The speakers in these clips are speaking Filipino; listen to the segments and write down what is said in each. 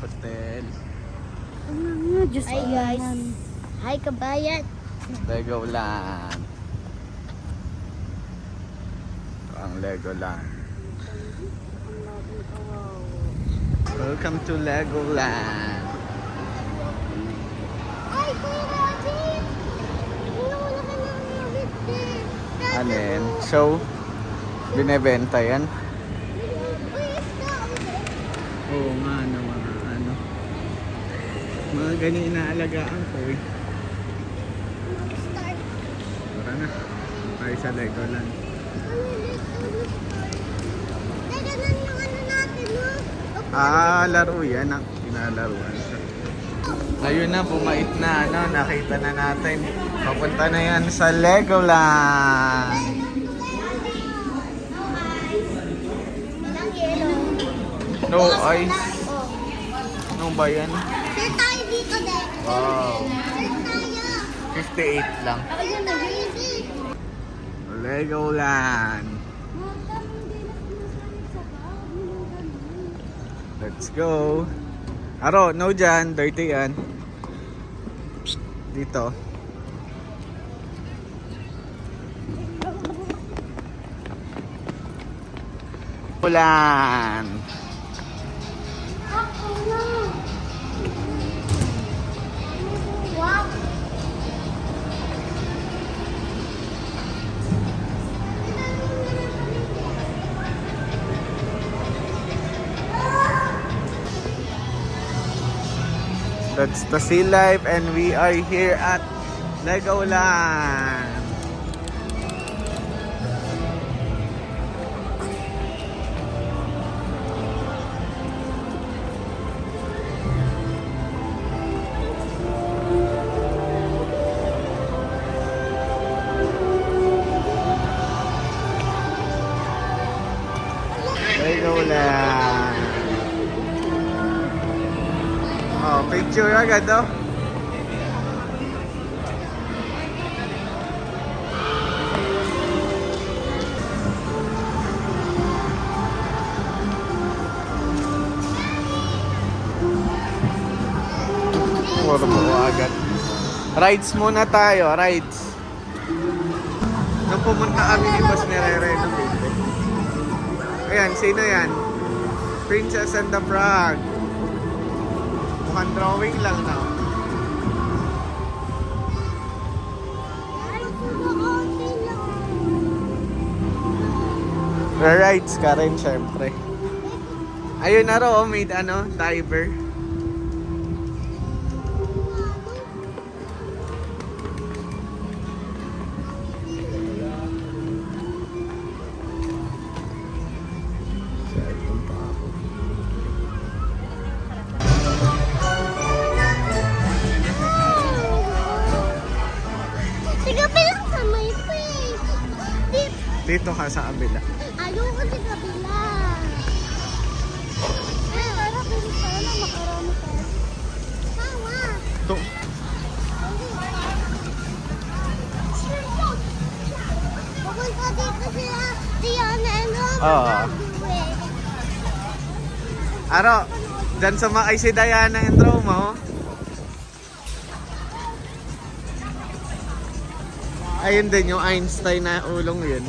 Hotel. Hi guys. Hi kabayan. Legoland. Ang Legoland. Welcome to Legoland. Ay, Kuya Rabbit! Wala ka ng rabbit din. Ano yan? So, binebenta yan? Oo nga, mga ganyan inaalagaan ko eh. Start. Tara na. Tayo sa Legoland. Naganan yung ano natin, no? Laro yan. Pinalaruan siya. Ayun na, bumait na. Nakita na natin. Papunta na yan sa Legoland. Walang yellow. No ice. Oh. Ano ba yan? Sir tayo dito din. Wow. Sir tayo. 58 lang. Ayun na, baby. Legoland. Let's go. Aro, no dyan. Dirty yan. Psst, dito. Legoland. Wow. That's the Sea Life and we are here at Legoland. Legoland. Oh, picture agad oh. Puro agad. Rides muna tayo, rides. Nung pumunta kami ni Boss, nire-renovate. Ayan, sino yan? Princess and the Frog. Mukhang drawing lang na. Rides ka rin, syempre. Ayun na ro, may diver. Dito ka sa kabila. Ayoko sa kabila. Ay, para kung sana makarami ka. Tawa. To. Pupunta dito sila. Diana and Roma. Oo. Aro, dyan sumakay si Diana and Roma, oh. Ayun din yung Einstein na ulong yun.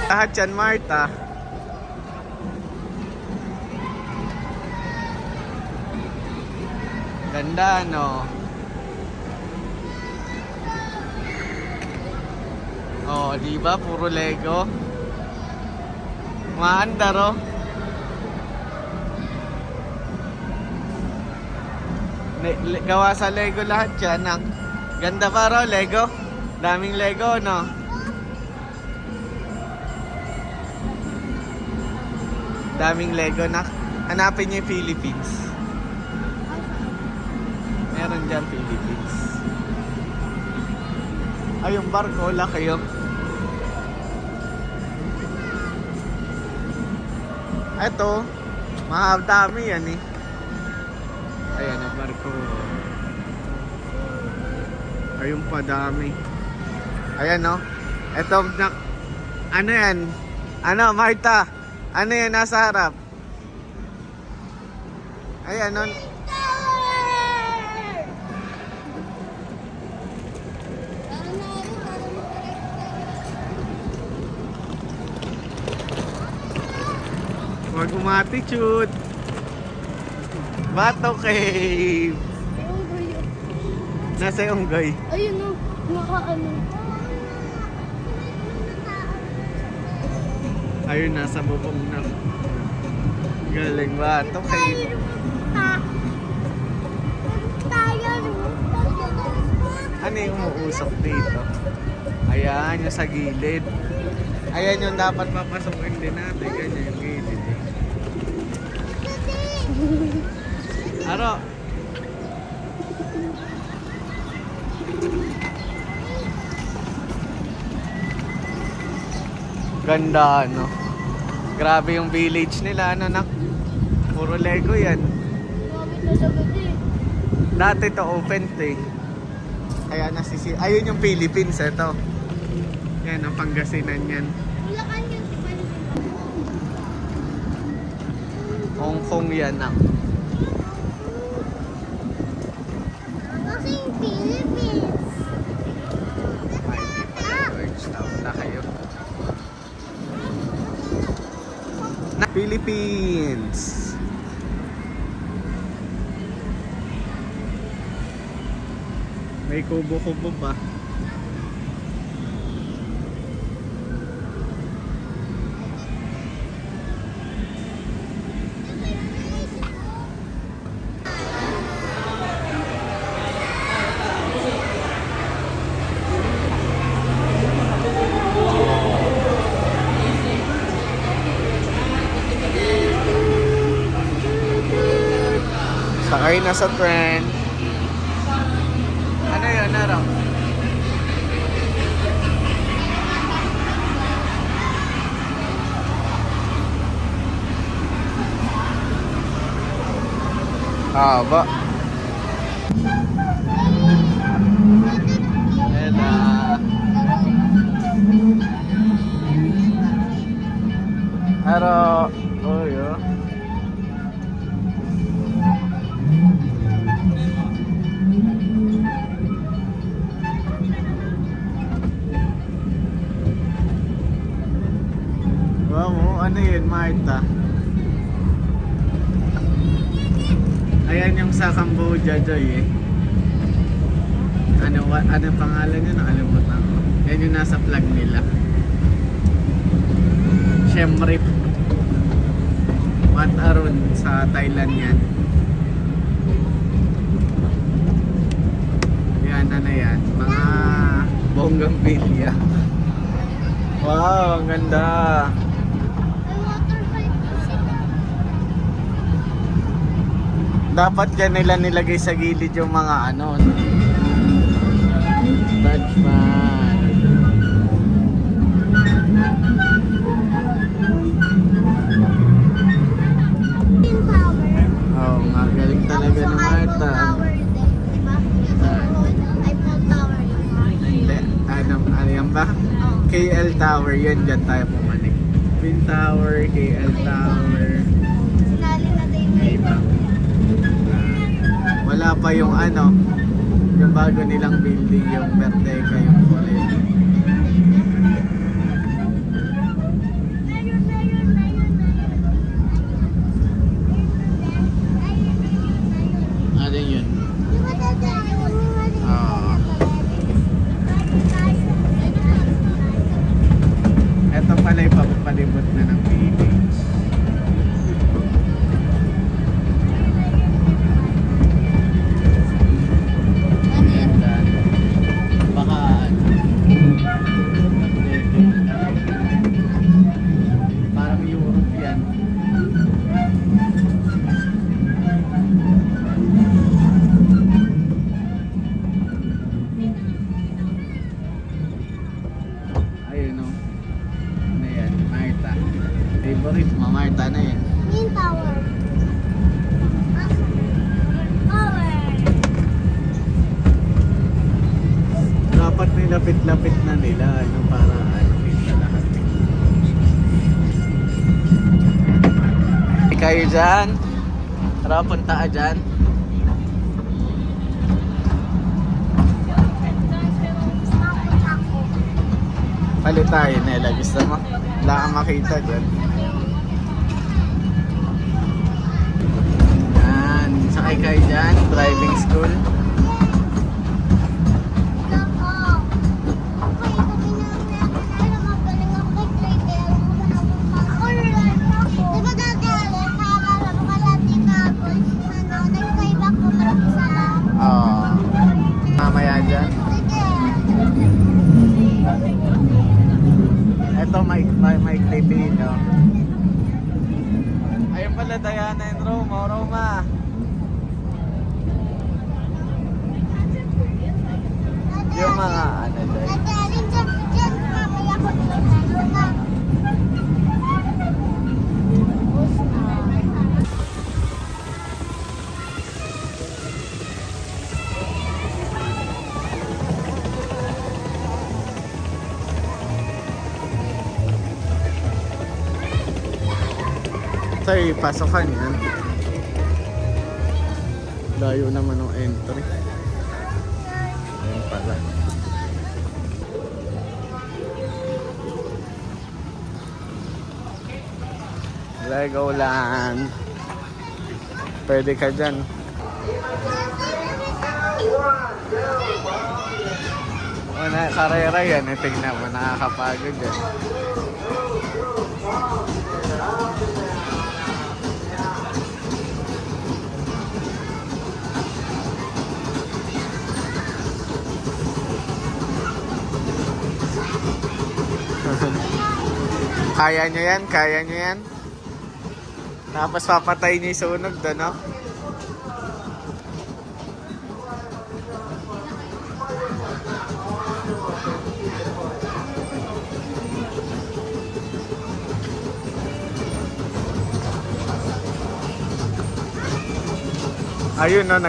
Lahat yan, Marta. Ganda, no? Oh, di ba? Puro Lego. Maandar, oh. Gawa sa Lego lahat yan. Ganda pa, ro, Lego. Daming Lego, no? Daming Lego na. Hanapin niyo yung Philippines. Meron dyan Philippines. Ay, yung barko, laki yun. Eto, dami yan eh. Ayan ang barko. Ayun pa dami. Ayan no. Eto, ano yan? Ano, Marta? Ano yan nasa harap? Ay, ano? Huwag umatitude. Bato Cave. Nasa Unggoy. Ayun o, nakaano. Ayun, nasa bubong na. Galing, Bato Cave. Ano yung umuusok dito? Ayan, yung sa gilid. Ayan yung dapat papasukin din natin. Ganyan yung gilid. Aro. Ganda, ano? Grabe yung village nila, ano, nak? Puro Lego yan. Mabit na sa gabi. Dati to open to eh. Kaya nasisi... Ayun yung Philippines, eto. Yan, ang Pangasinan yan. Bulacan yun, di ba? Hong Kong yan, nak. Kasi yung Philippines. Ay, di pala. Georgetown na kayo. Na Philippines. May kubo-kubo pa. Sakay na sa trend. Ano yun, Naro? Haba. Ela. Aro. Oh, yo. Wow, ano yun, Marta? Ayan yung sa Cambodia, Joy eh. Ano pangalan yun? Nakalimutan ko. Yan yung nasa flag nila. Siem Reap. Wat Arun sa Thailand yan. Yan, ano yan? Mga bonggambilya. Wow, ang ganda. May water fight po sila. Dapat yan nila nilagay sa gilid yung mga ano. Taj Mahal. Twin Tower. Oo nga, galing talaga ng Eiffel Marta. Tower din, di ba? Eiffel Tower yun. Hindi, ano yan ba? Oo. KL Tower, yun dyan tayo pumalik. Twin Tower, KL Tower. Sinali na din yung Iba. Wala pa yung ano, yung bago nilang building, yung Merteca, yung college. Ano yun? Ito pala yung papalibot na ng village. Ganda. Baka parang Europe yan. Ayun o. Ano yan? Marta. Favorite mo, Marta na yan. Twin Tower. Tower. Dapat nilapit-lapit na nila ano, para ano kita lahat. Kayo dyan? Tara, punta ka dyan. Palit tayo, Nela. Gusto mo? Wala kang makita dyan. Yan. Sakay kayo dyan. Driving school. Oo. Mamaya dyan. Ito, may Pilipino. Ayun pala, Diana and Roma. Roma. Yung mga ano dyan. Ito ay pasokan yan. Layo naman ng entry. Ayan pala. Legoland. Pwede ka dyan. Karera yan. Tingnan mo, nakakapagod yan. Kaya nyo yan? Kaya nyo yan? Tapos papatay nyo yung sunog doon, no? Ayun, no?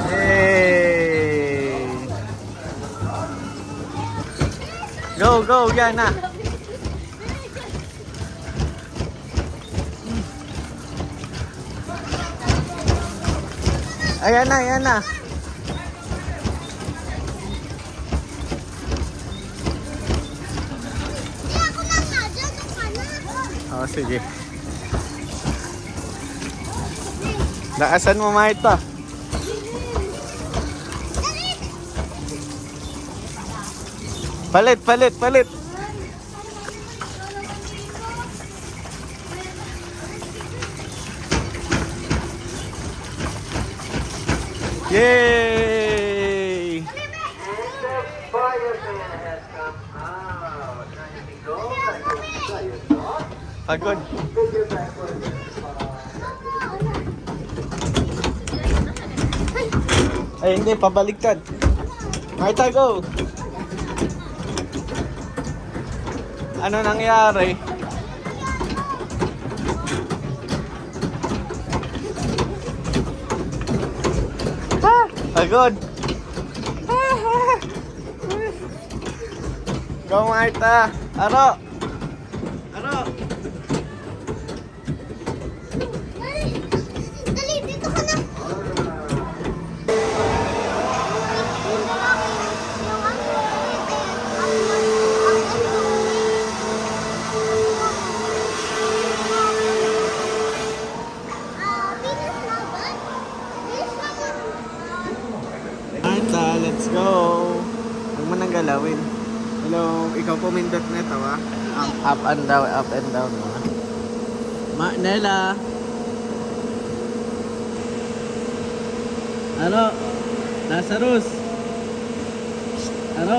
Hey! Go, go, yan na. Ayan na, ayan na. Oh, sige. Lakasan mo mga ito. Palit, palit, palit. Yay! Pagod. Ay, hindi, pabaliktad. Marta, go! Ano nangyari? Ha! Pagod! Go, Marta! Aro! Aro! Dali, dito ka na. Marta, let's go! Huwag mo nang galawin. Hello, ikaw pumindot na ito, ha? Up and down mo. Nela! Ano? Lazarus! Ano?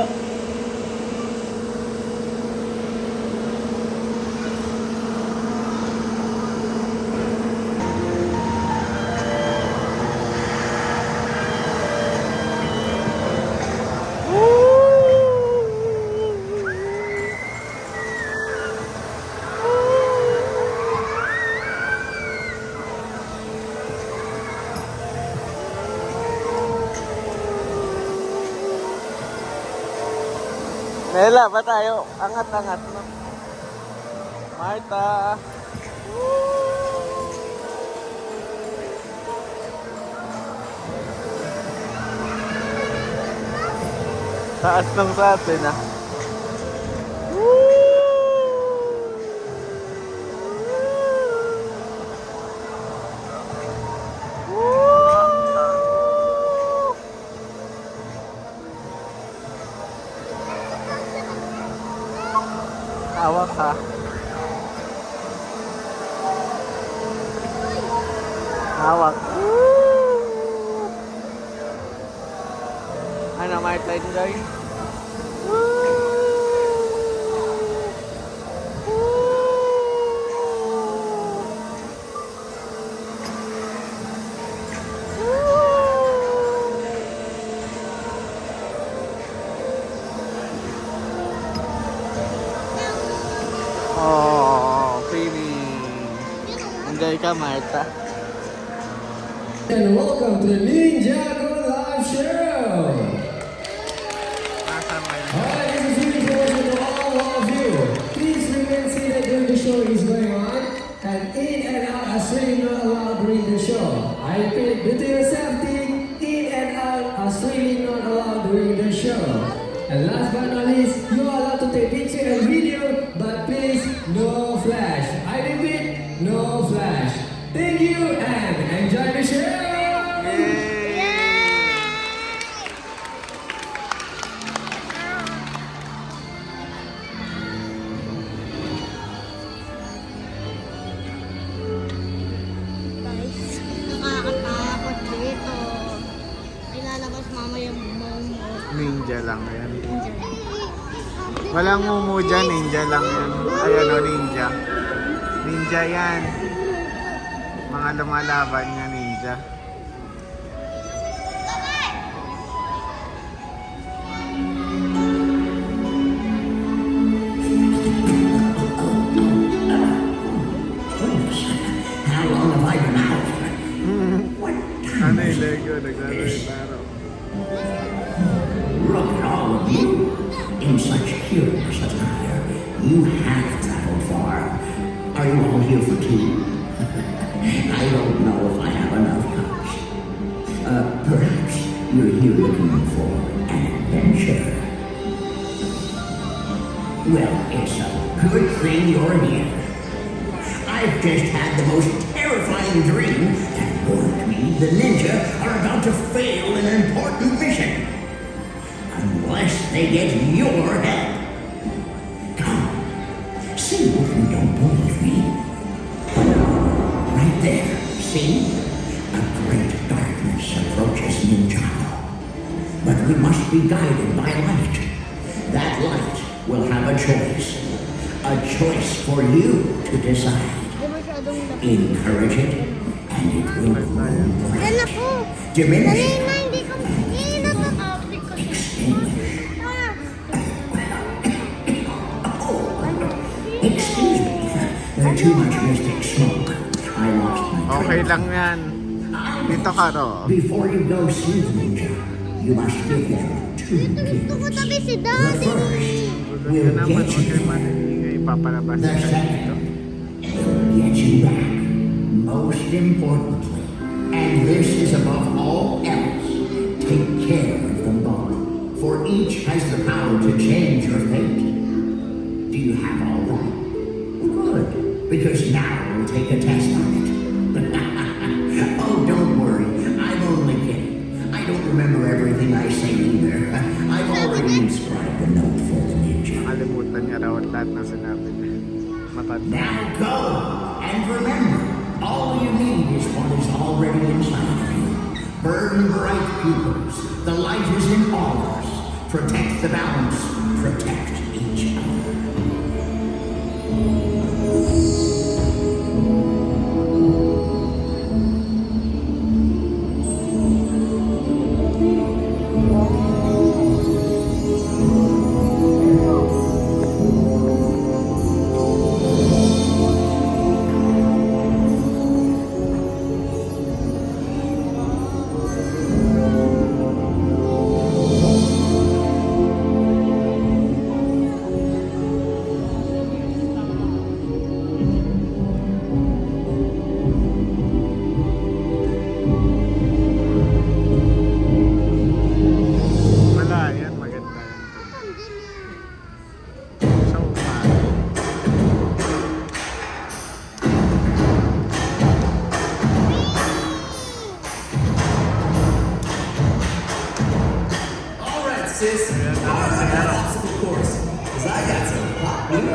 Nela, ba tayo? Angat-angat no? Marta! Taas ng sa atin ah. Hawak ka. Hawak. Ano, Marta, enjoy? Oh, finish. Enjoy ka, Marta. And welcome to the Ninja Go Live Show! Alright, this is really important to all of you. Please remain seated during the show is going on, and in and out are really not allowed during the show. I repeat, due to your safety, in and out are really not allowed during the show. And last but not least, you are allowed to take picture and video, but please, no flash. I repeat, no flash. Thank you and enjoy the show! Guys, nakakatakot dito. Ay, lalabas mamaya yung momo. Ninja lang yan. Walang mumu dyan, ninja lang yan. Ayan o, ninja. Ninja yan. Mga lumalaban niya, ninja. How long have I been out? Ano yung Lego? Naglalaro yung laro. Look at all of you. In such curious attire, you have traveled far. Are you all here for tea? I don't know if I have enough cups. Perhaps you're here looking for an adventure. Well, it's a good thing you're here. I've just had the most terrifying dream that warned me the ninja are about to fail in an important mission. Unless they get your help. Come, see if you don't believe me. Right there, see? A great darkness approaches Ninjago. But we must be guided by light. That light will have a choice. A choice for you to decide. Di masyadong lapit. Encourage it, and it will grow Yan bright. ako. Diminish Dali it. na, hindi ko. Hindi na to. Excuse me. There's too much mystic smoke. I lost my Okay train. lang yan. Dito ka, Ro. Before you go see the ninja, you must give them two Gusto ko gifts. tabi si The Daddy. first Huwag will ka naman, get huwag kayo you. maningay. Papalabas The ka dito. second will get you back. Most importantly, and this is above all else, take care of them both. For each has the power to change your fate. Do you have all that? Good, because now we'll take a test on it. Oh, don't worry. I'm only kidding. I don't remember everything I say either. I've already inscribed a note for the ninja. Nakalimutan niya raw at lahat na sinabi niya. Matanda. Now go! And remember, all you need is what is already inside of you. Burn bright pupils. The light is in all of us. Protect the balance. Protect each other.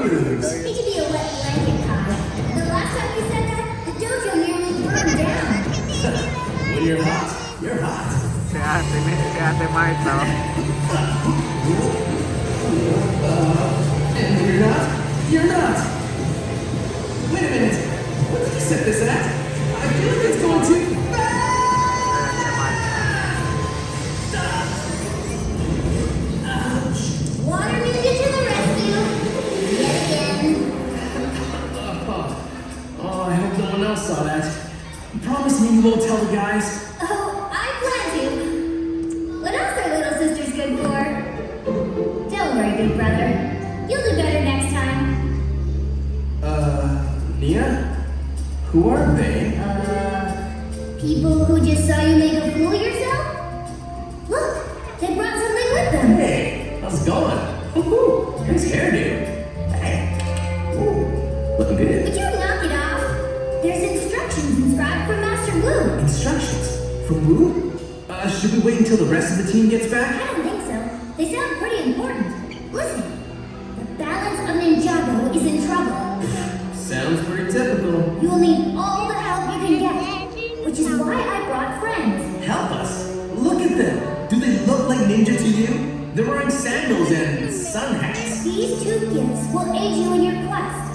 moves. Need to be a wet blanket, Kai. The last time you said that, the dojo nearly burned down. When you're hot, you're hot. Si Ate Marta. And when you're not, you're not. Wait a minute. What did you set this at? I feel like it's going too fast. Ayan si Marta. Water ninja to the rescue. Yet again. Oh, I hope no one else saw that. Promise me you won't tell the guys. Oh, I plan to. What else are little sisters good for? Don't worry, big brother. You'll do better next time. Nia? Who are they? People who just saw you make a fool of yourself? Look, they brought something with them. Hey, how's it going? Woohoo! Nice hairdo. Hey. Ooh, looking good. Would you knock it off? There's instructions inscribed from Master Wu. Instructions? From Wu? Should we wait until the rest of the team gets I back? don't think so. They sound pretty important. Listen, the balance of Ninjago is in trouble. Sounds pretty typical. You will need all the help you can get, which is why I brought friends. Help us. Look at them. Do they look like ninja to you? They're wearing sandals and sun hats. These two gifts will aid you in your quest.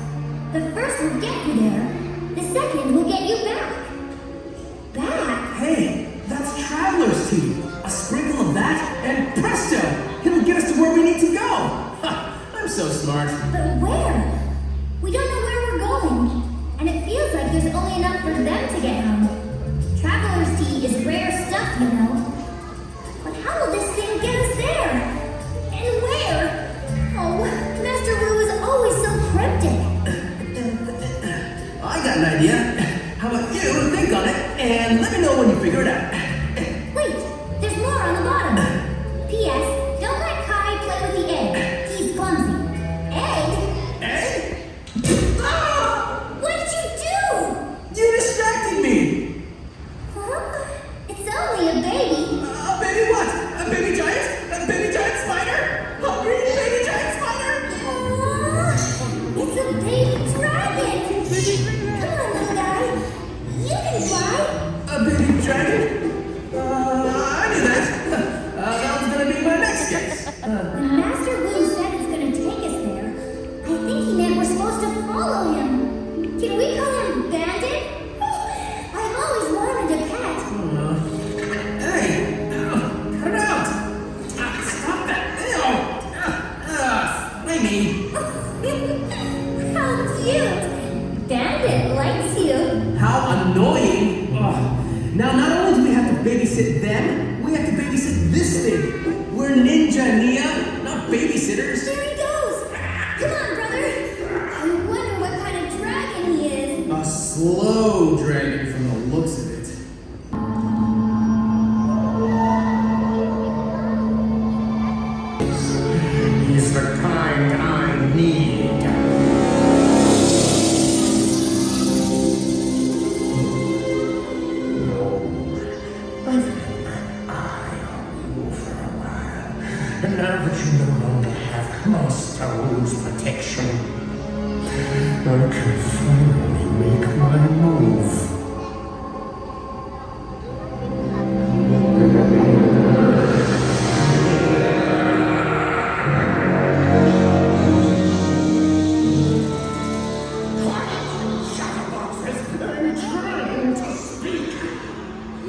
The first will get you there. The second will get you back. Back? Hey, that's Traveler's Tea. A sprinkle of that, and presto! It'll get us to where we need to go. Ha, I'm so smart. But where? We don't know where we're going. And it feels like there's only enough for them to get home. Traveler's tea is rare stuff, you know. But how will this thing get us there? And where? Oh, Master Wu is always so cryptic. I got an idea. How about you think on it and let me know when you figure it out. Wait, there's more on the bottom. P.S. Don't let Kai play with the egg. He's clumsy. Egg? Egg? Ah! What did you do? You distracted me! Huh? It's only a baby. A baby what? A baby giant? A baby giant spider? Hungry baby giant spider? It's a baby dragon. Come on, little guy. You can fly. A baby dragon? I knew that. That was gonna be my next guess. When Master Wu said it's going to take us there, I think he meant we're supposed to follow him. Can we call him Bandit? I've always wanted a pet. Hey! Cut it out! Stop that! Maybe. How cute. Bandit likes you. How annoying! Ugh. Now, not only do we have to babysit them, we have to babysit this thing. We're ninja, Nia, not babysitters. There he goes. Come on, brother. I wonder what kind of dragon he is. A slow dragon from the looks of it. He's the kind I need. No, I've had my eye on you for a while, and now that you no longer have Master Wu's protection, I can finally make my move.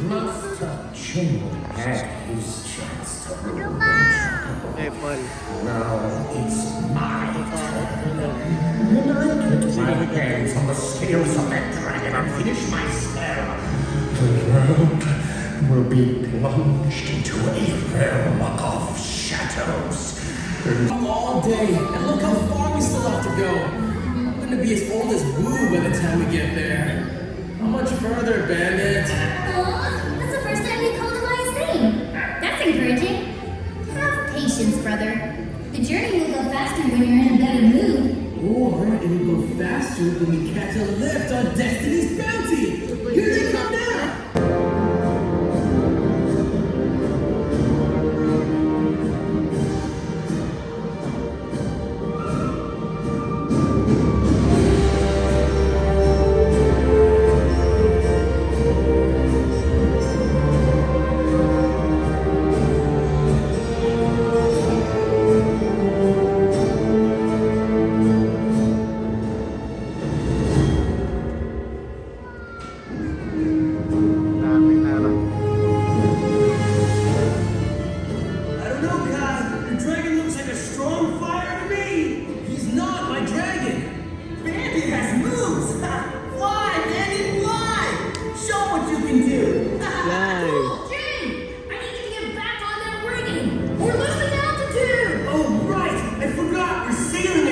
Master Chin had his chance to rule the jungle. Apple. Now it's my turn. And I get my hands on the scales of that dragon and finish my spell. The world will be plunged into a realm of shadows. All day, and look how far we still have to go. I'm gonna be as old as Wu by the time we get there. How much further, Bandit? Aw, that's the first time you called him by his name. That's encouraging. Have patience, brother. The journey will go faster when you're in a better mood. Or it'll go faster when we catch a lift on Destiny's Bounty. Here they come now.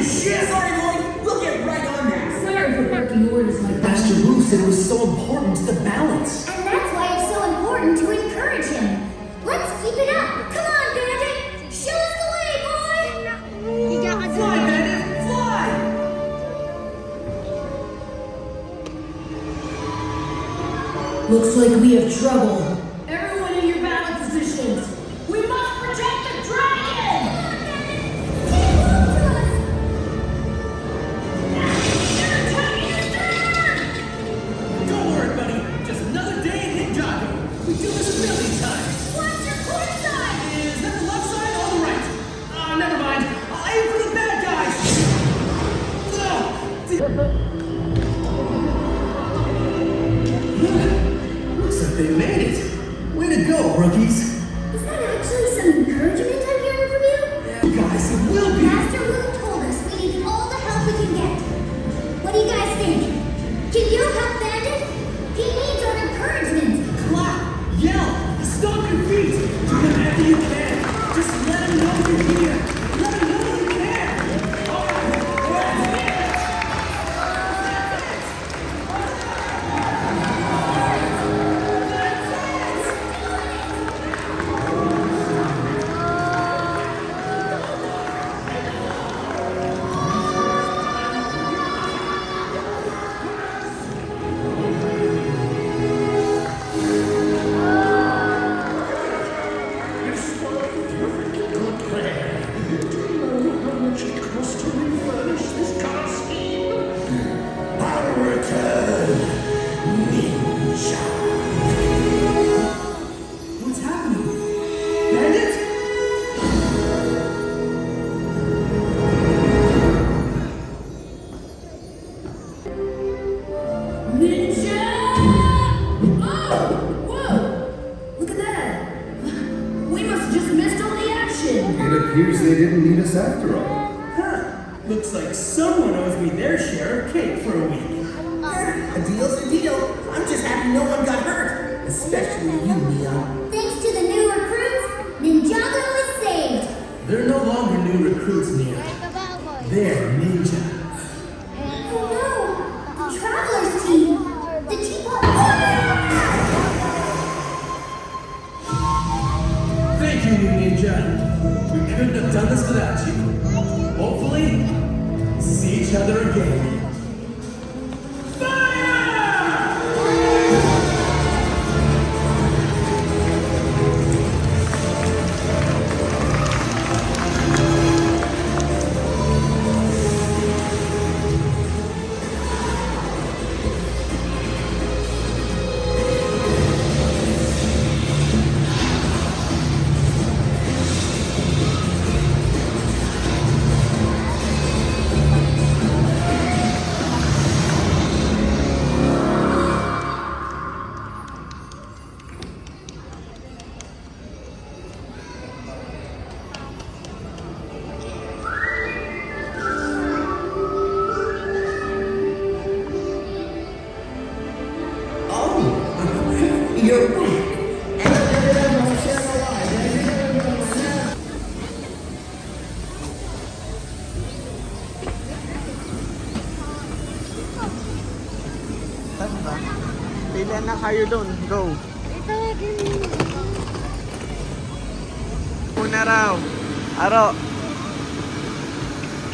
shit! Sorry, Lloyd. We'll get right on that. Sorry for barking orders like that. Master Wu said it was so important to the balance. And that's why it's so important to encourage him. Let's keep it up. Come on, Bandit. Show us the way, boy. Fly, Bandit! Fly! Looks like we have trouble. Everyone in your battle positions. We must protect the dragon! Don't worry, buddy. Just another day in Ninjago. We do this a million times. Watch your port side. Is that the left side or the right? Never mind. I'll aim for the bad guys. Looks like they made it. Way to go, rookies. Is that actually some encouragement I'm hearing from you? Guys, it will be. Master Wu told us we need all the help we can get. What do you guys think? Can you help Bandit? He needs our encouragement. Clap, yell, stomp your feet. Do whatever you can. Just let him know you're here. Let him know you care. All right, that's it. What's happening? Bandit? Ninja! Oh! Whoa! Look at that! We must have just missed all the action! It appears they didn't need us after all. Huh. Looks like someone owes me their share of cake for a week. A deal's a deal. I'm just happy no one got hurt. Especially you, Leon. Thanks to the new recruits, Ninjago is saved. They're no longer new recruits, Nia. They're ninja. Oh no! The Travelers team! The teapot Thank you, new ninja. We couldn't have done this without you. Hopefully, see each other again. Fire! You're back. Saan ba? Pilihan na kayo doon. Go. Una raw. Aro.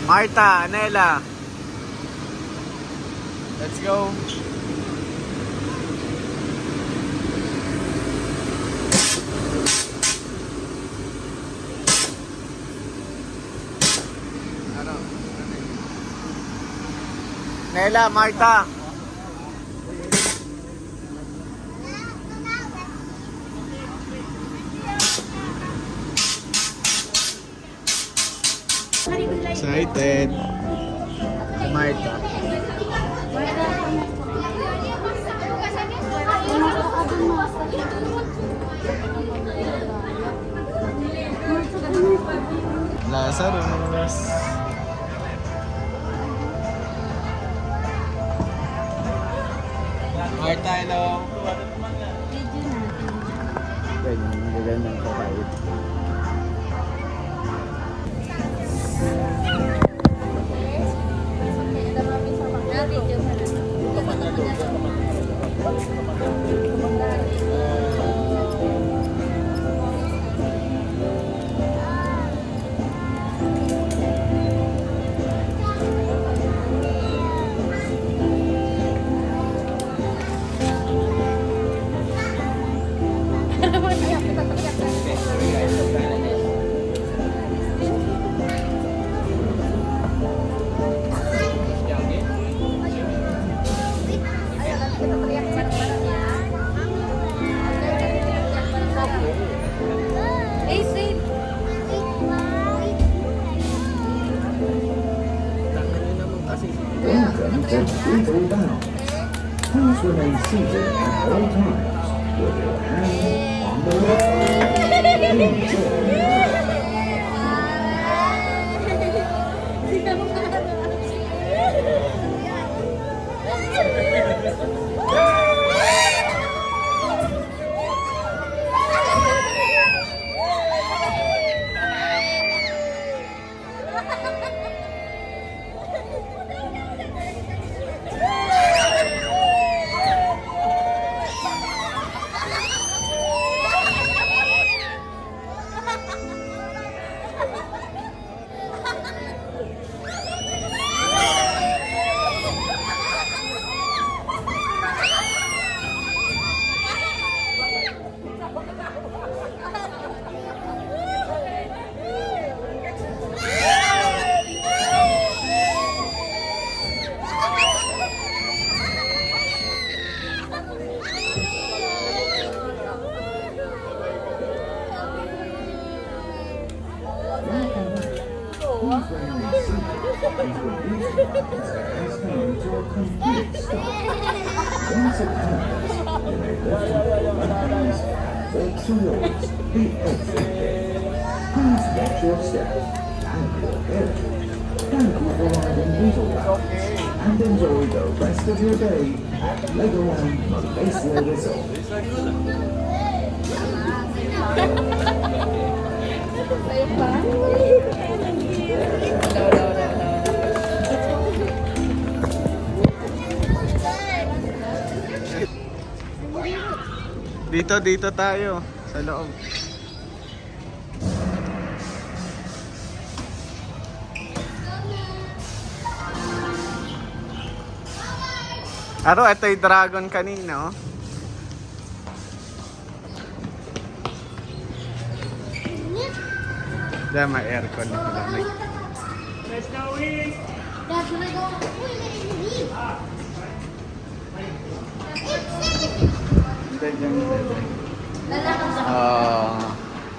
Marta, Anela. Let's go. Ano? Nela, Marta. Excited. Marta. Lazarus. Marta, hello. Ganyan, magagandang kakait. Welcome to Beagle Bounce. Please remain seated at all times with your hand on the rope. Enjoy. Once it happens, you may lift your hands or towards the exit. Please watch your step and your head. Thank you for riding Beetleborgs and enjoy the rest of your day at Legoland Malaysia Resort. Dito tayo sa loob. Aro, ito yung dragon kanina, oh. Diyan, may aircon na pala. Let's go in. Dad, can I go? Wait, let me leave.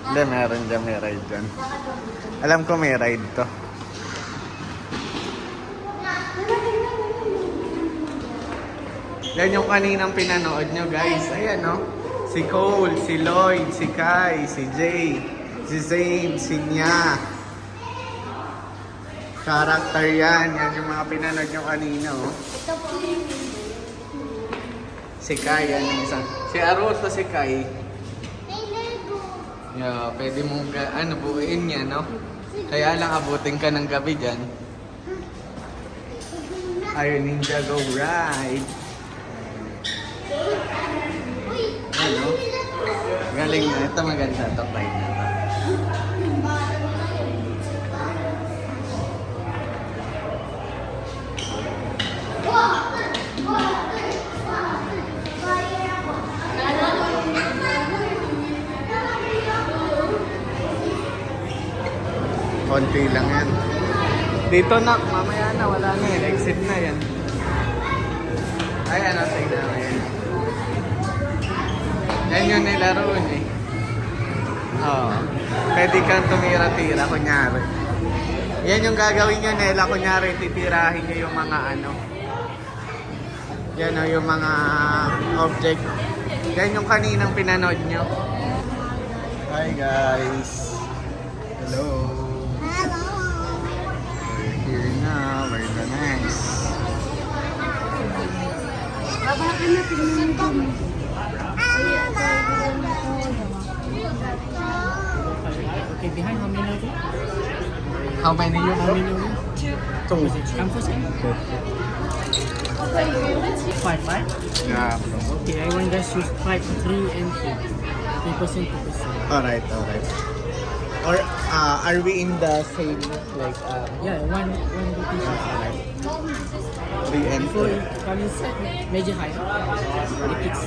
Hindi, meron dyan, may ride dyan. Alam ko may ride to. Yan yung kaninang pinanood nyo, guys. Ayan, no? Si Cole, si Lloyd, si Kai, si Jay, si Zane, si Nya. Character yan. Yan yung mga pinanood nyo kanina, oh. Si Kai, yan yung isa. Si Aruto, si Kai. Yeah, pwede mong buuin niya, no? Kaya lang abutin ka ng gabi dyan. Ayun, Ninja Go Ride. Ano? Galing na. Ito maganda to. Try na to. Konti lang yan. Dito na, mamaya na, wala na yan. Exit na yan. Ay, ano, tignan mo yan. Yan yung nilaroon eh. Oo. Pwede kang tumira-tira, kunyari. Yan yung gagawin nyo, Nela. Kunyari, titirahin nyo yung mga ano. Yan o, yung mga object. Yan yung kaninang pinanood nyo. Hi guys. Hello. We're here now. We're the next. Okay, behind how many of you? How many you How many of you? Two. Come first, eh? Five, right? Yeah. Okay, I want guys choose 5, 3, and 2. 3%, 2%. Alright, alright. Or are we in the same like Yeah, one rotation. 3 and Before 2? you come inside, measure height. It kicks.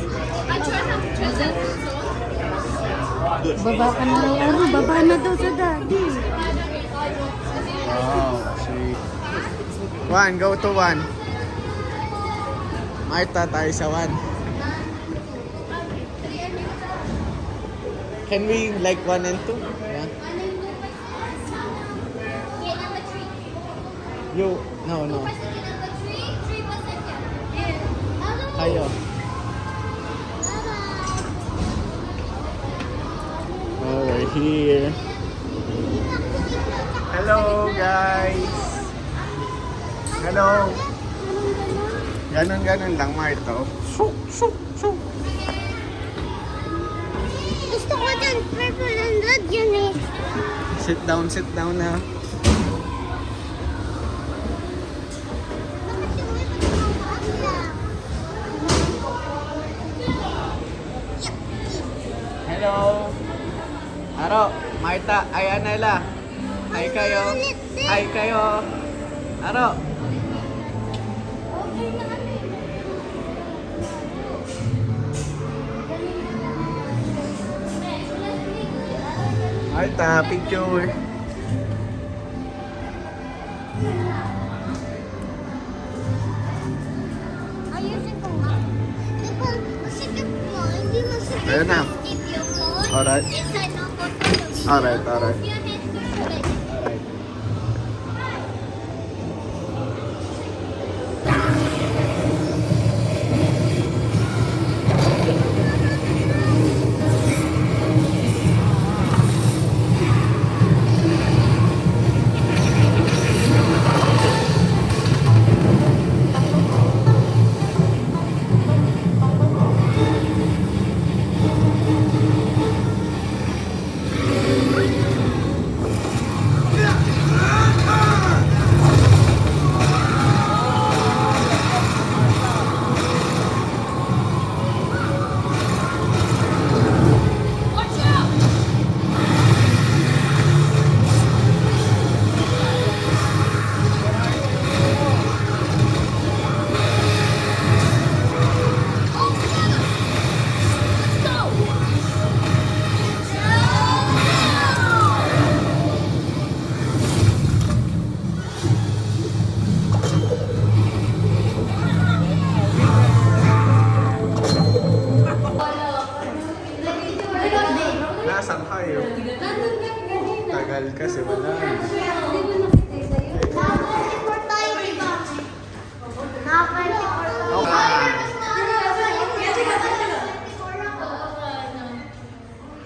Baba ka na daw, Aro. Baba na daw sa daddy. Wow, sweet. 1, go to 1. Marta, tayo sa 1. Can we like 1 and 2? Yeah. You, no. Tree was like that. Ayo. Oh, we're here. Hello, guys. Hello. Ganon lang, Marto. Shuk. Gusto ko dyan, purple and red yun eh. Sit down na. Bakit yung may pagkakataon lang? Hello. Aro, Marta, ay Anela. Hi kayo. Hi kayo. Aro. Okay na ano eh. Marta, picture. Ayusin ko nga. Di ba, masikip mo, hindi masikip Ayan na. tip yung phone. Alright. Inside ng photo yung video. Alright. Yung headphone ulit. Alright. Watch out! All together! Let's go! Nasaan kayo? Tagal kasi wala. Naka-24 tayo, di ba? Naka-24 tayo.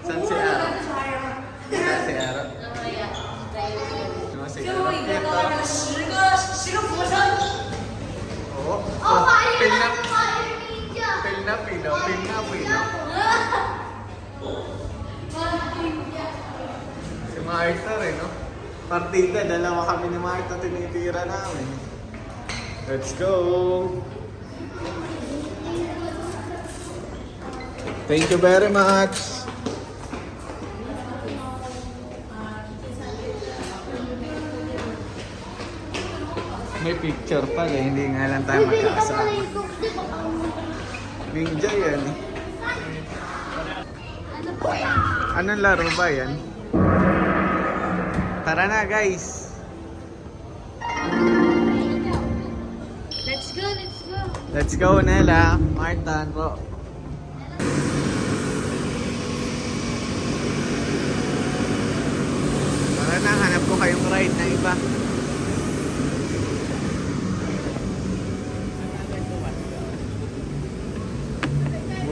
Saan si Aro? Saan si Aro? Si Aro. Oo. Oh, fire Pil na, ninja! pil na. Si Marta rin, no? Partida, dalawa kami ni Marta tinitira namin. Let's go! Thank you very much! May picture pala, hindi nga lang tayo Bibili ka pala magkakasama. yung Coke, di ba? Ninja yan. Ano po yan? Anong laro ba yan? Tara na guys! Let's go, let's go. Let's go Nela, Marta, Ro. Tara na, hanap ko kayong ride na iba.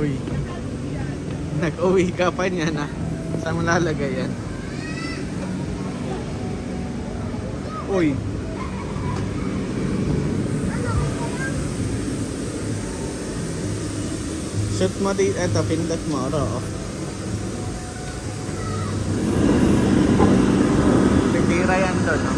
Uy, nag-uwi ka pa niya na. Saan mo lalagay yan? Uy. Shoot mo dito. Eto, pindot mo. Ro. Titira yan doon, no?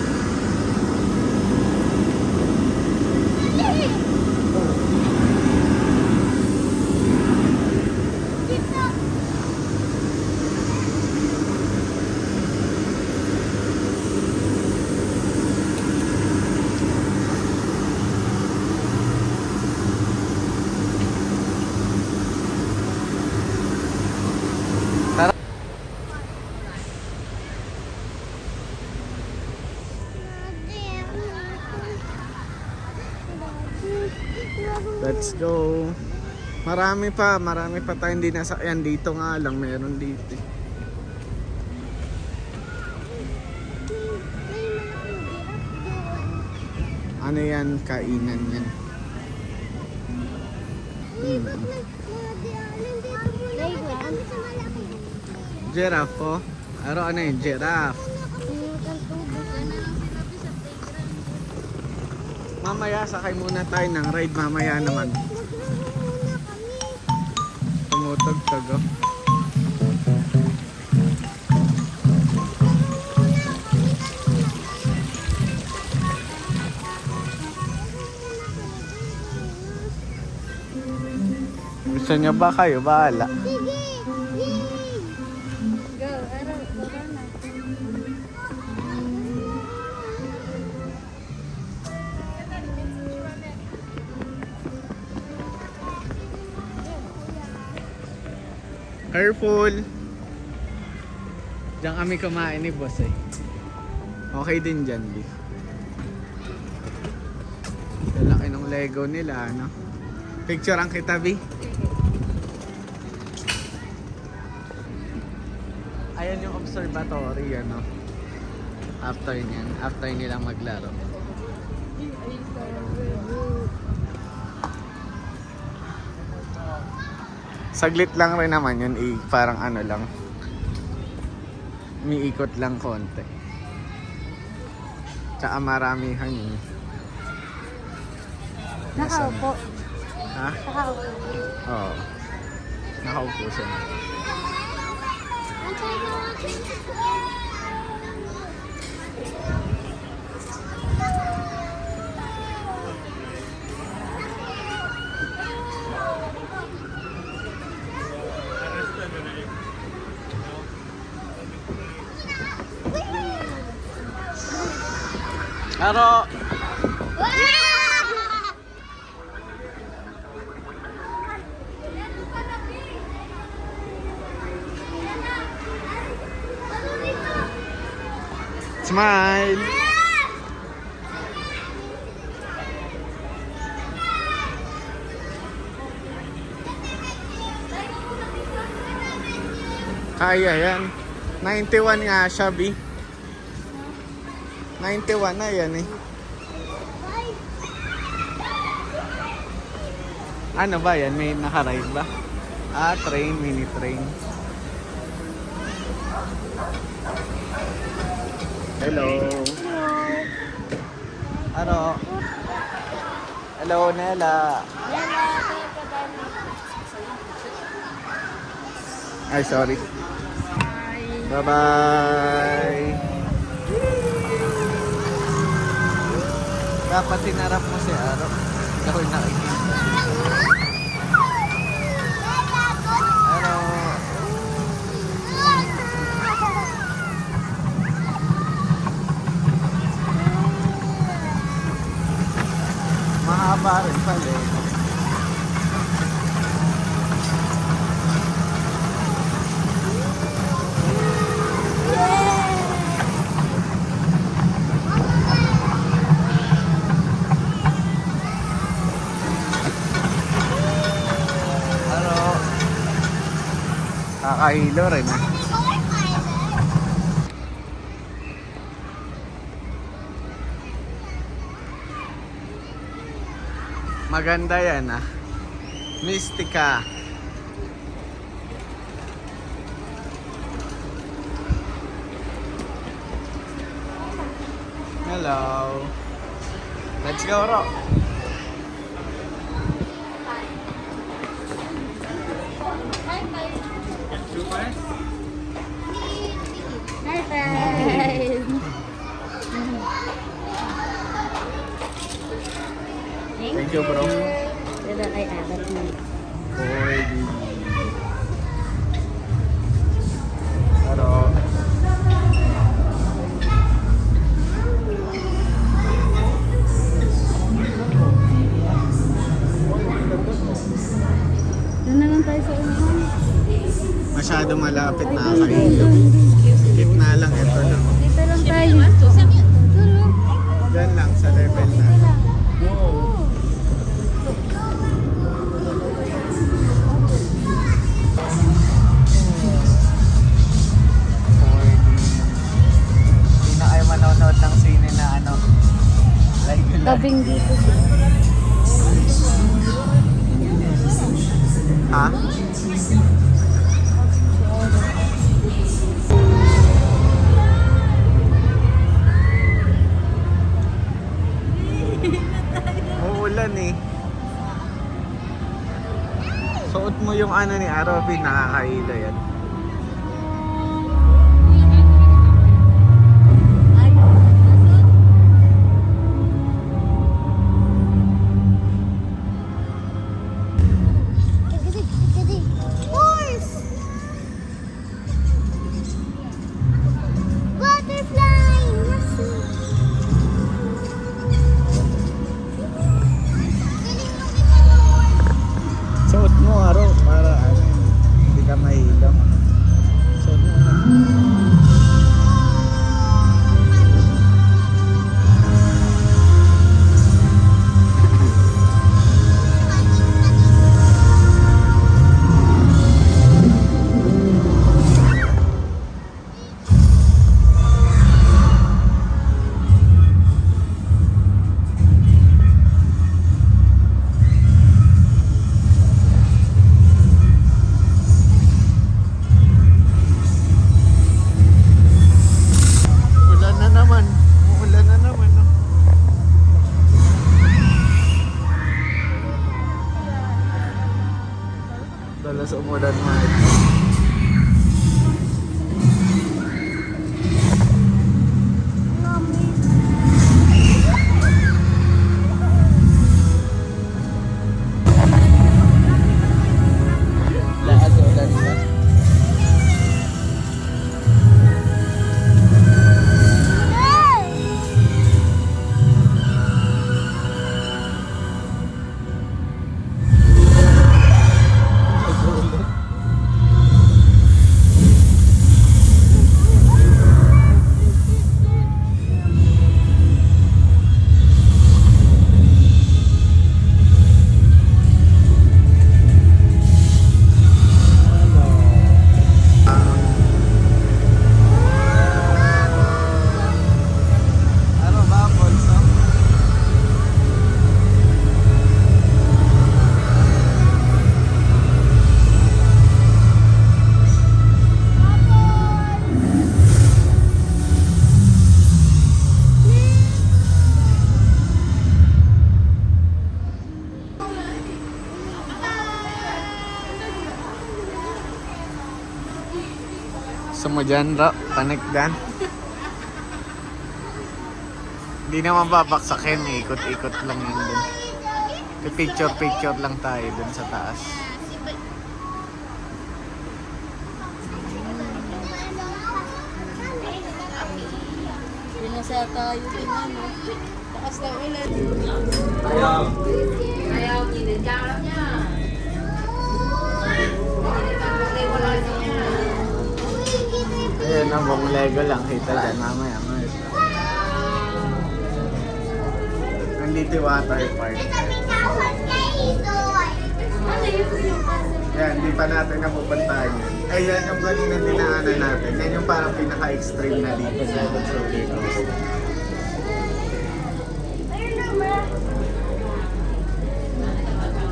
Let's go. Marami pa tayong dinasakyan dito nga lang, meron dito. Ano yan? Kainan yan. Giraffe po. Ano yung giraffe? Mamaya sakay muna tayo ng ride. Mamaya naman. Tumutugtog oh. Gusto niyo ba kayo? Bahala. Careful! Diyan kami kumain ni boss eh. Okay din dyan, Lee. Laki ng Lego nila, ano? Picture ang kita, B. Ayan yung observatory, ano? After nyan, after nilang maglaro. Saglit lang rin naman yun, parang ano lang. Umiikot lang konti. Tsaka maramihan yun. Nakaupo. Ha? Nakaupo. Oo. Nakaupo siya. Aro! Smile! Kaya yan. 91 nga siya, B. 91 na yan eh. Ano ba yan? May nakaride ba? Ah, train, mini train. Hello. Ano? Hello, Nela. Ay, sorry. Bye-bye. Dapat tinarap mo si Aro. Gawin na kayo. Aro. Mahaba rin pala eh. Kakahilo rin eh. Maganda yan ah. Mystica. Hello. Let's go, Ro. High five! Thank you, bro. Dito kay Abat mo. Boy, Aro. Doon na lang tayo sa unahan. Masyado malapit na kakahilo. Gitna lang, ito lang. Dito lang tayo. Tulog. Diyan lang, sa level na. Hindi na kayo manonood ng sine na ano, like Gabing dito. Ha? Uulan eh. Suot mo yung ano ni Arabi, nakakaila yan. Horse! Butterfly! Suot mo Aro, para ano, hindi ka mahilo. Suot mo na. Ulan na naman. Ulan na naman. No? Dala sa umulan mo. Lahat ulan na. Ano ba, Bolso? Gusto mo dyan, Ro? Panikdan? Hindi naman babaksakin, ikot-ikot lang yan dun. Picture-picture lang tayo dun sa taas. Pinasa tayo din ano. Takas na ulan. Ayaw, kinidyan lang niya. Ayan na, buong Lego lang. Kita dyan mamaya. Nandito yung water park. Yan, di pa natin napupuntahan yun. Ay, yan yung kanina dinaanan natin. Yan yung parang pinaka-extreme na dito sa Roller Coaster.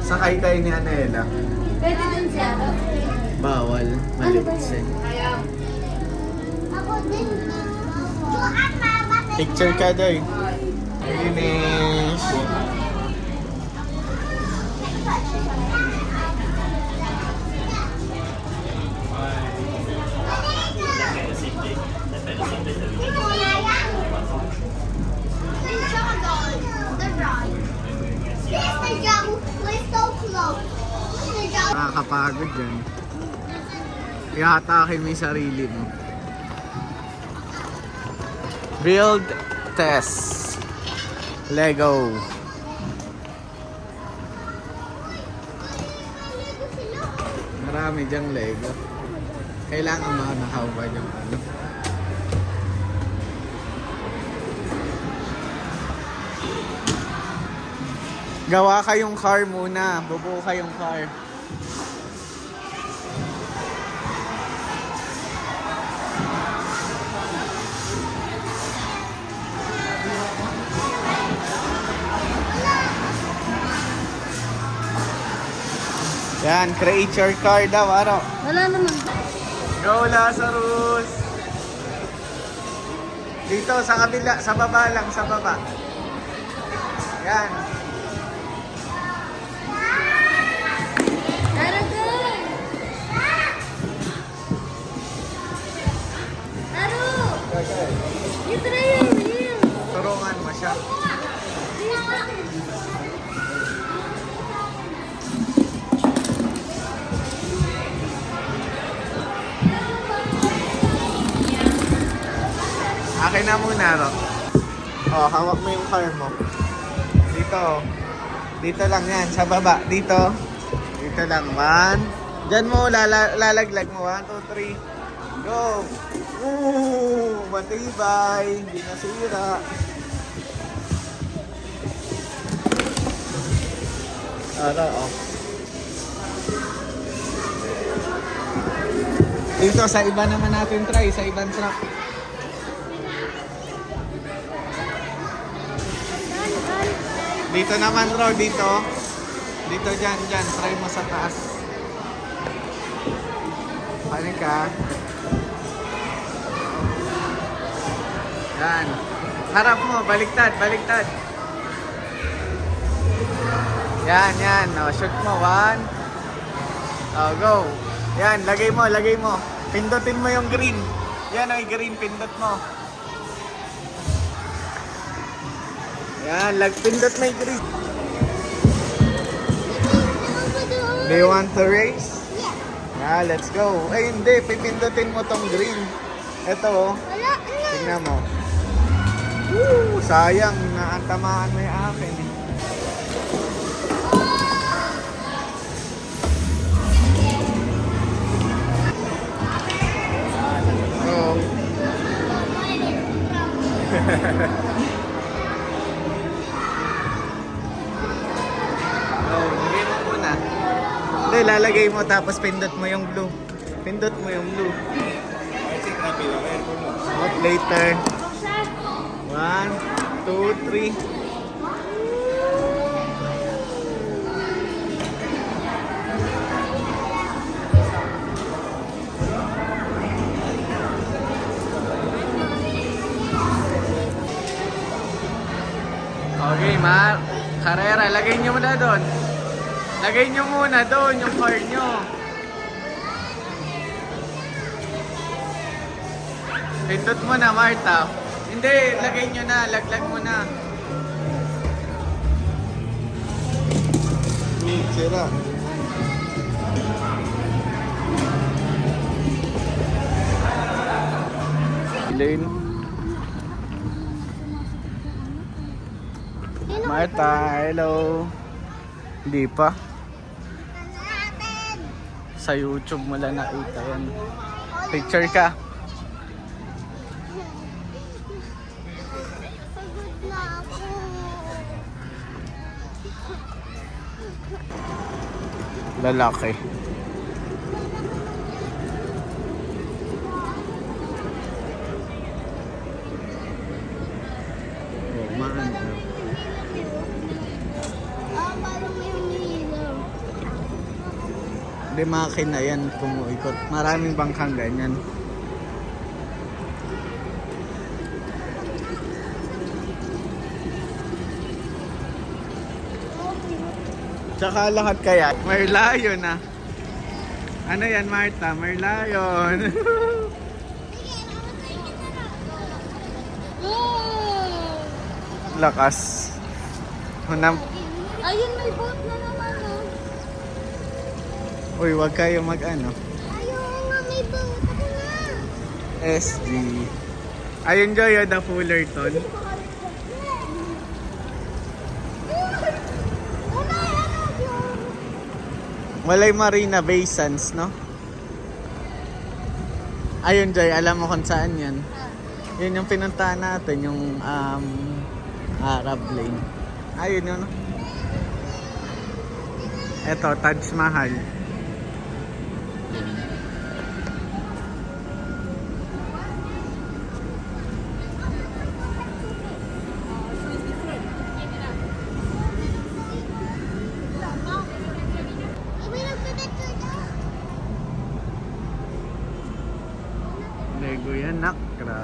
Sakay tayo ni Anela. Pwede dun siya. Bawal, maligsin. Ako din. Picture ka doy. Finish. Nakakapagod dyan. Ihatakin mo yung sarili mo. Build test. Lego. Marami dyang Lego. Kailangan makanahaw ba yung ano? Gawa kayong car muna. Bubuo kayong car. Yan, create your car daw, ano? Wala naman. Go, Lazarus! Dito, sa kabila, sa baba lang, sa baba. Yan. Tara, go! Taro! Dito na yun, yun. Turungan mo siya. Akin na muna, Ro. Oh, hawak mo yung car mo. Dito. Dito lang yan, sa baba. Dito. Dito lang. 1. Diyan mo, lalaglag mo. 1, 2, 3. Go! Ooh! Matibay! Hindi nasira. Oh. Dito, sa iba naman natin try. Sa ibang truck. Dito naman, Ro. Dito. Dito, dyan. Try mo sa taas. Panik ka. Yan. Harap mo. Baliktad. Yan. O, shoot mo. 1. O, go. Yan, lagay mo. Pindutin mo yung green. Yan, ay green. Pindot mo. Yan, pindot mo yung green. Do you want to race? Yeah, let's go. Ay, hindi. Pipindutin mo tong green. Ito, oh. Tingnan mo. Woo! Sayang, naantamaan mo yung akin. Oh. Oh, lagay mo muna. Hindi, lalagay mo tapos pindot mo yung blue. What later? 1, 2, 3. Okay, Carrera, lagay nyo muna doon. Lagay nyo muna doon yung car nyo. Pindot mo na, Marta. Hindi, lagay nyo na. Laglag mo na. Sira. Lane. Marta, hello. Hindi pa. Sa YouTube mo lang nakita yan. Picture ka. Lalaki. Oh, man. Hindi makina yan kumuikot. Maraming bangkang ganyan. Tsaka lahat kaya, Merlion na. Ano yan, Marta? Merlion. Lakas. Ayun, may boat na naman, oh. Uy, wag kayo mag-ano. Ayun nga, may boat. Ako na. SG. Ayun, Joy, the Fullerton. Walay Marina Bay Sands, no? Ayun, Joy, alam mo kung saan yan? Yun yung pinuntahan natin, yung Arab Lane. Ayun yun, no? Eto, Taj Mahal.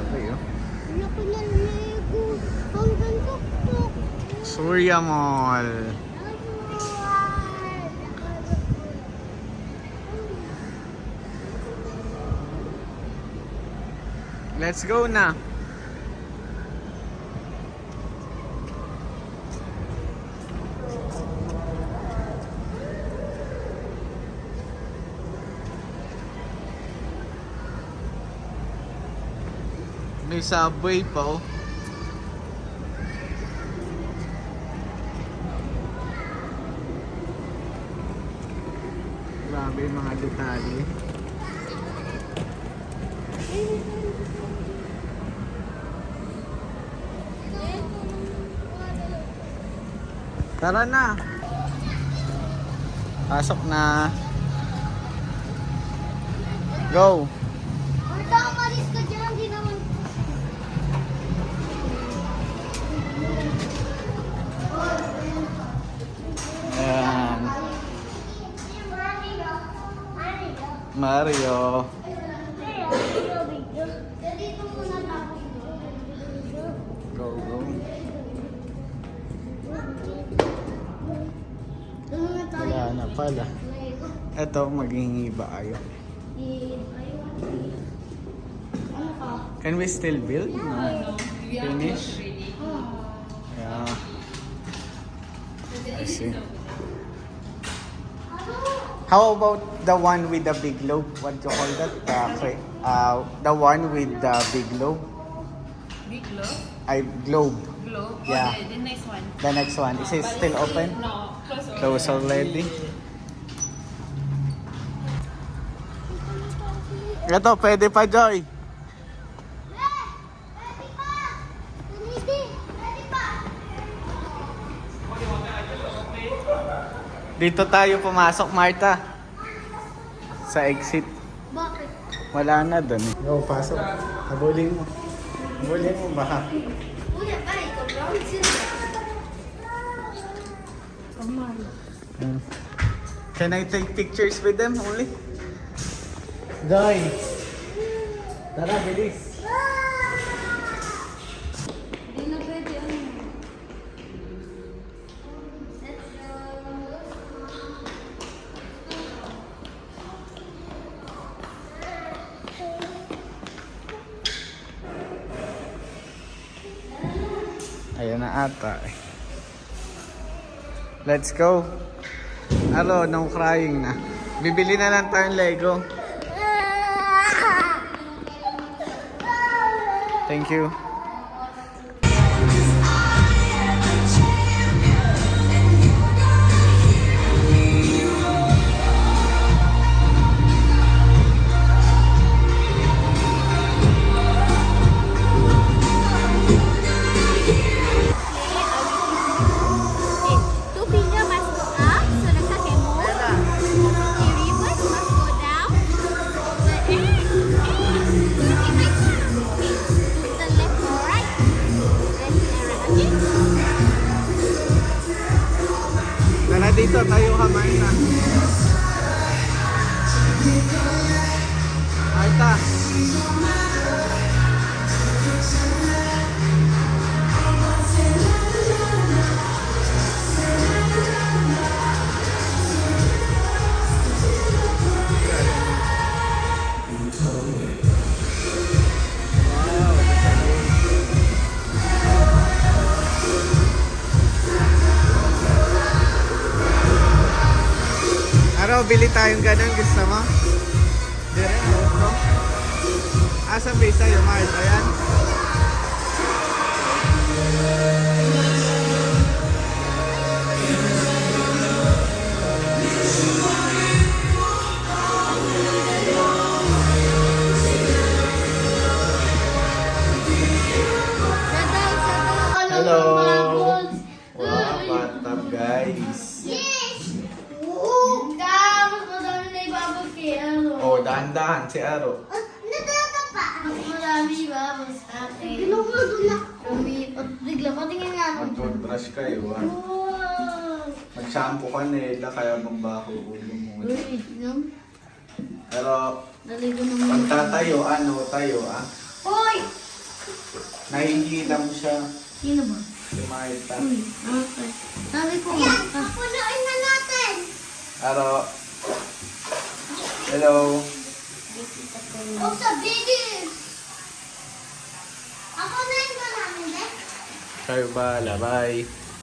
Laki oh. Laki na Lego. Hanggang tuktok. Surya Mall. Let's go na. May subway pa oh. Grabe yung mga detalye. Tara na. Pasok na. Go. Marta, umalis ka dyan. Hindi naman. Ayan. Mario. Dito muna tapos. Go, go. Doon na tayo. Wala na pala. Eto, maghihingi ba kayo? Ano ka? Can we still build? No. Finish? Yeah. I see. How about the one with the big lobe? What do you call that? The one with the big lobe? Big globe? Globe. Globe? Yeah. Okay, the next one. The next one. Is it still open? No, close already. Close already. Ito, pwede pa, Joy. Pwede pa! Pwede! Pwede pa! Dito tayo pumasok, Marta. Sa exit. Bakit? Wala na doon. Go, pasok. Habulin mo. Habulin mo ba? Kuya, ay, ikaw sila. Can I take pictures with them only? Joy. Tara, bilis. Hindi na pwede ano. Ayan na ata. Let's go. Alo, no crying na. Bibili na lang tayong Lego. Thank you. Two finger must go up, so the cat can move. The rivers must go down. The left or right. Left and right. Okay? Tara dito, tayo kamay na. Marta. Araw, bili tayong ganun. Gusto mo? Dire, no? Asan ba isa yung Mars? Ayan. Hello! Wow, bathtub guys. Yes! Oo! Mas madami na ibabag kay ano. Oh, dahan-dahan si Aro. Nadata pa! Mas madami ibabag sa akin. Ginugulog na. Bigla patingin nga nung. Mag-toothbrush kayo, ah. Wow! Mag-shampoo ka nila, kaya magbaho ulo mo. Uy, no? Pero, Naligo naman. pag tatayo, tayo, ah. Hoy! Nahingi lang siya. Sino ba? Si Marta. Uy, okay. Sabi ko nga. Papunuin na natin! Aro. Hello. Oh, sa bigis! Ako na yung namin, eh. Kayo ba? Bye.